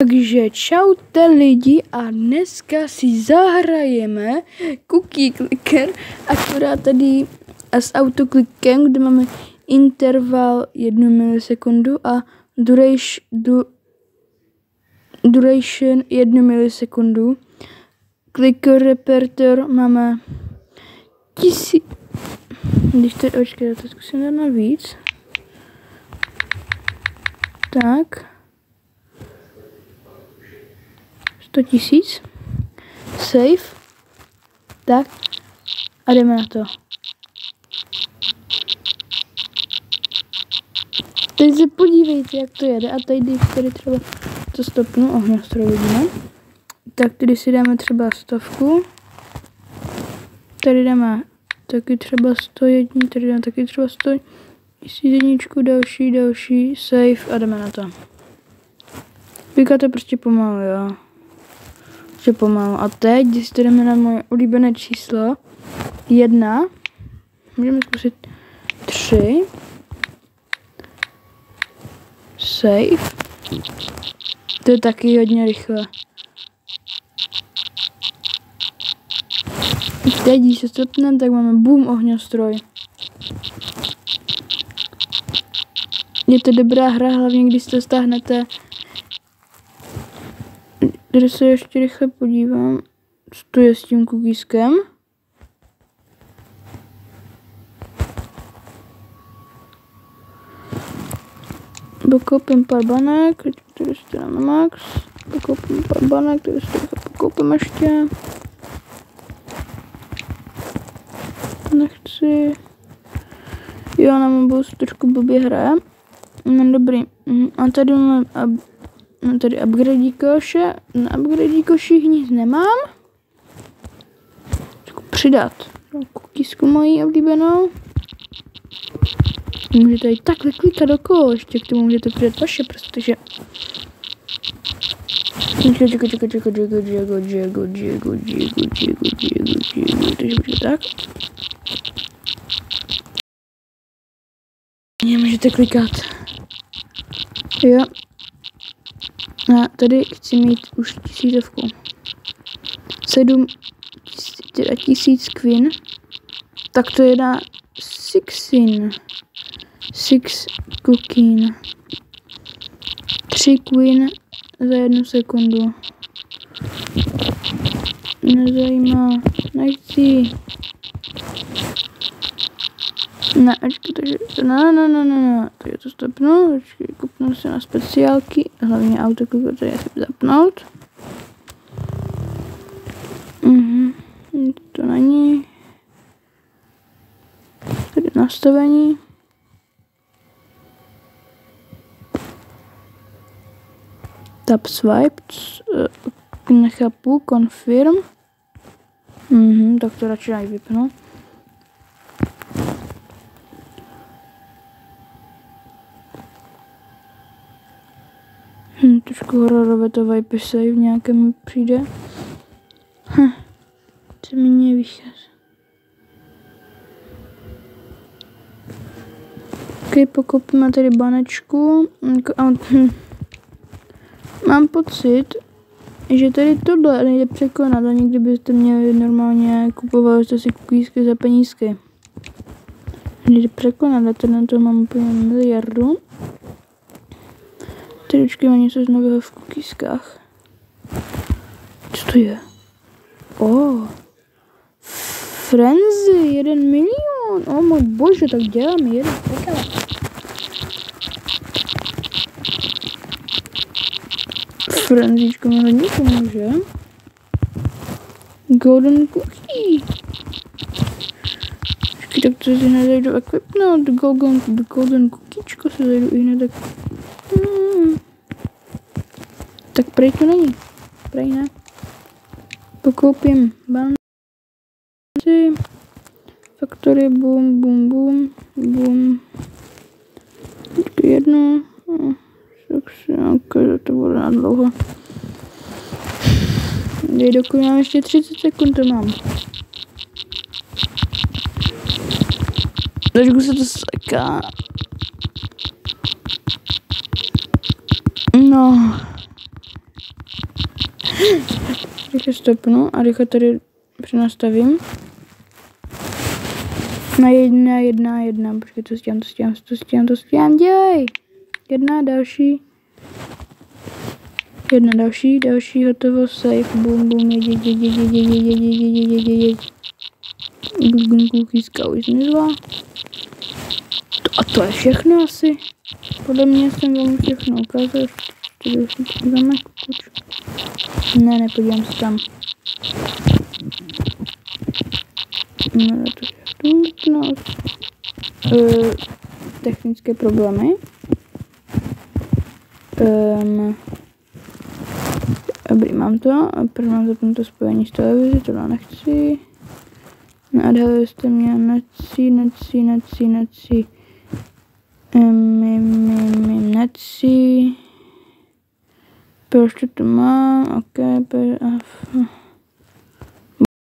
Takže čaute lidi a dneska si zahrajeme Cookie Clicker, akorát tady a s autoklikem, kde máme interval 1 milisekundu a duration 1 milisekundu. Clicker repertor máme 1000. Když to očkej, to zkusím dát na víc. Tak. 100 000. Save. Tak. A jdeme na to. Teď se podívejte, jak to jede. A tady třeba to stopnu. Ohňostroj vidíme. Tak tady si dáme třeba 100. Tady dáme taky třeba 101. Tady dáme taky třeba 100 000. Další. Save. A jdeme na to. Vykáte prostě pomalu, jo. Prostě pomalu. A teď, když si jdeme na moje oblíbené číslo 1, můžeme zkusit 3. Save. To je taky hodně rychle. Teď, když se stopneme, tak máme boom ohňostroj. Je to dobrá hra, hlavně když to stáhnete. Tady se ještě rychle podívám, co to je s tím cookieskem. Pokoupím pár banek, tady si dám na max. Pokoupím pár banek, tady si pokoupím ještě. Nechci. Jo, na mobilu se trošku blbě hraje. No dobrý. A tady máme tady upgrade koše. Na upgrade koších nic nemám. Přidat. Cookiesku mojí oblíbenou. Můžete i takhle klikat okolo. Ještě k tomu můžete přidat vaše, protože... Takže tak. Můžete klikat. Jo. A tady chci mít už 1000. 7000 queen. Tak to je na 6 cookie. 3 queen za 1 sekundu. Nezajímá. Nechci. Ne, ačkej, takže, no, takže to stopnu, ačkej, kupnu se na speciálky, hlavně autoklik, tady si zapnout. To není. Tady nastavení. Tap swipe, nechápu, confirm. Tak to radši aj vypnu. Trošku hororové to vypisej, v nějakém přijde. Co mi nevychází. Ok, pokoupíme tady banečku. Mám pocit, že tady tohle nejde překonat, ani kdybyste měli normálně kupovali jste si cookiesky za penízky. Nejde překonat, a tady na to mám úplně miliardu. Tady učkujeme něco z nového v cookieskách. Co to je? Frenzy, 1 milion. Můj bože, tak děláme 1 pekala. Frenzičko mi hodně pomůže. Golden cookie. Tak to si hned zajdu equipnout. Golden cookiečko se zajdu i hned Tak prej to není. Prej ne. Pokoupím banci. Factory, boom. Ještě jedno. To bude na dlouho. Dokud mám ještě 30 sekund, to mám. Trošku se to seká. No. Rychle stopnu a rychle tady přenastavím. Na 1. Počkej, to stíhám, dělej. 1, další. 1, další, hotovo, safe, boom, jeď. Kůkýzka už zmizla. A to je všechno asi. Podle mě jsem vám všechno ukázal. Ne, nepodívám se tam. Technické problémy. Dobrý, mám to. A proč mám zapnuto spojení s televizí, tohle nechci. Neodhalili jste mě, necí. Necí. Proč to mám? Ok,